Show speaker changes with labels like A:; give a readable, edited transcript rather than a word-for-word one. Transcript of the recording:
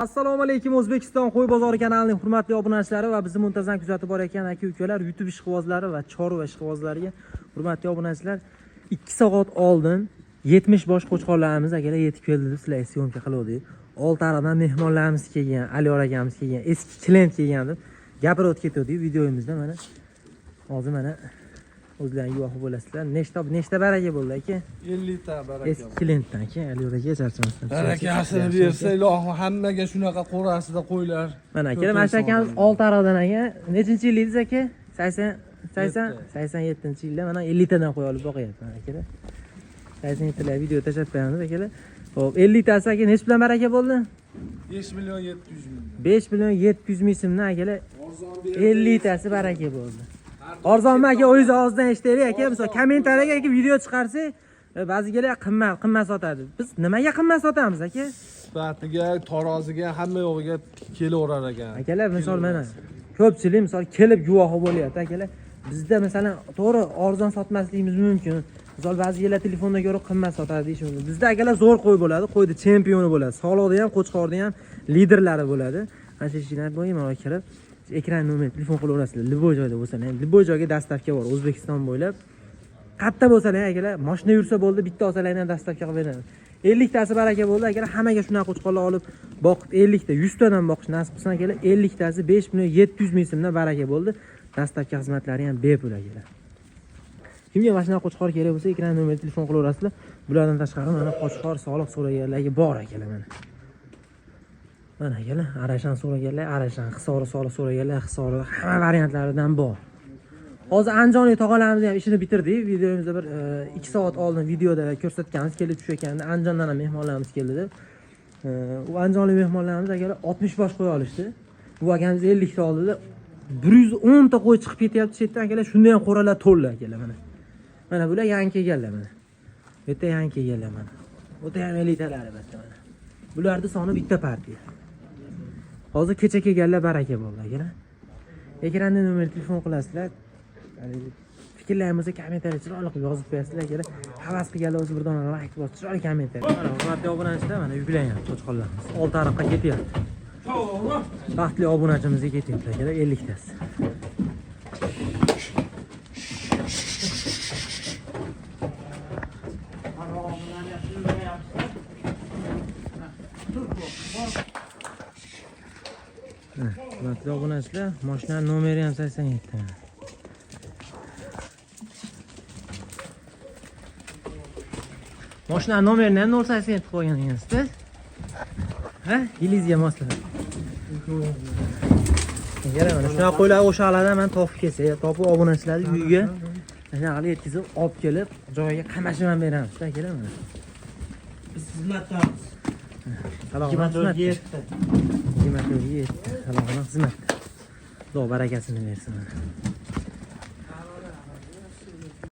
A: Assalomu alaykum O'zbekiston qo'y bozori kanalining hurmatli obunachilari va bizni muntazam kuzatib borayotgan aka-ukalar, YouTube ishqibozlari va chorva ishqibozlariga hurmatli obunachilar, 2 soat oldin 70 bosh qo'chqorlarimiz akalar yetib keldi deb sizlarga syomka qildik. Oltiariqdan mehmonlarimiz kelgan, Aliyor akamiz kelgan, eski klient kelgan deb gapirib o'tib ketdik videomizda. Mana hozir mana o'zlaring guvohi bo'lasizlar. Nechta baraka bo'ldi aka?
B: 50 ta baraka.
A: Eski klientdan aka, Aliyor aka charchamasdan.
B: Barakasini bersa, ilohim hammaga shunaqa qo'rasida qo'ylar.
A: Mana akalar, mana akamiz Oltiariqdan aka. Nechinchi yil edingiz aka? 87-yilda mana 50 tadan qo'y olib boqyapman akalar. 87 video tashlab qo'yamiz akalar. Xo'p, 50 tasi aka nech bilan baraka bo'ldi?
B: 5 million 700 ming.
A: 5 million 700 ming so'mdan akalar 50 tasi baraka bo'ldi. Arzonmi aka, o'zingiz og'izdan eshitaylik aka. Misol kommentariyaga aka video chiqarsak, ba'zigalar qimmat sotadi. Biz nimaga qimmat sotamiz aka?
B: Sifatiga, taroziga, hamma yo'g'iga kelaverar ekan.
A: Akalar, misol mana ko'pchilik misol kelib guvohi bo'lyapti akalar. Bizda masalan to'g'ri arzon sotmasligimiz mumkin. Misol ba'zigalar telefonda ko'rib qimmat sotadi deyish mumkin. Bizda akalar zo'r qo'y bo'ladi, qo'yni chempioni bo'ladi. Sog'liqda ham, qo'chqorda ham liderlari bo'ladi. Mana shu ishlar bo'yim kirib, ekran nomer telefon qilaverasizlar. Liboy joyda bo'lsa-da, Liboy joyga dastavka bor, O'zbekiston bo'ylab. Qatta bo'lsa-da akalar, mashina yursa bo'ldi, bitta olsalarni ham dastavka qilib beradi. 50 tasi baraka bo'ldi akalar, hammaga shunaqa qo'chqorlar olib boqib 50 ta, 100 tadan boqish nasib qilsa akalar, 50 tasi 5 million 700 ming so'mdan baraka bo'ldi. Dastavka xizmatlari ham bepul akalar. Kimga mashina qo'chqor kerak bo'lsa, ekran nomer telefon qilaverasizlar. Bulardan tashqari mana qo'chqor soliq so'raganlarga bor akalar mana. Mana akalar, arashan so'raganlar, arashan, hisori soliq so'raganlar, hisori hamma variantlaridan bor. Hozir Andijonlik tog'alarimiz ham ishini bitirdik. Videomizda bir 2 soat oldin videoda ko'rsatganmiz, kelib tushayotganda Andijondan ham mehmonlarimiz keldi deb. U Andijonlik mehmonlarimiz akalar 60 bosh qo'y olishdi. Bu akamiz 50 ta oldida 110 ta qo'y chiqib ketyapti chetdan akalar. Shunda ham qo'ralar to'ldi akalar mana. Mana bular yangi kelganlar mana. Bu yerda yangi kelganlar mana. Bu yerda ham 50 talar albatta mana. Bularning soni bitta partiya. Hozir kecha kelganlar baraka bo'ldi akalar. Ekranda nomer telefon qilasizlar. Fikrlaringizni kommentariyga chiroyli qilib yozib qo'yasizlar akalar. Havas qilganlar o'zi bir dona like bosib, chiroyli kommentariy. Mana hurmatli obunachilar, mana yuklanyapti qo'chqorlarimiz. Oltiariqqa ketyapti. Baxtli obunachimizga ketyapti akalar, 50 tasi. Hurmatli obunachilar, mashinaning nomeri ham 87. Mashinaning nomerini ham 087 qo'ygan ekansiz. Ha? Yilingizga moslab. Yana mana shunaqa qo'ylar o'shalardan men topib kelsa, topib obunachilarni uyiga shunaqa yetkazib olib kelib, joyiga qamashib ham beramiz, akalar mana.
C: Biz xizmatdamiz.
A: Salomat xizmat. Salomlar xizmat. Xudo barakasini bersin.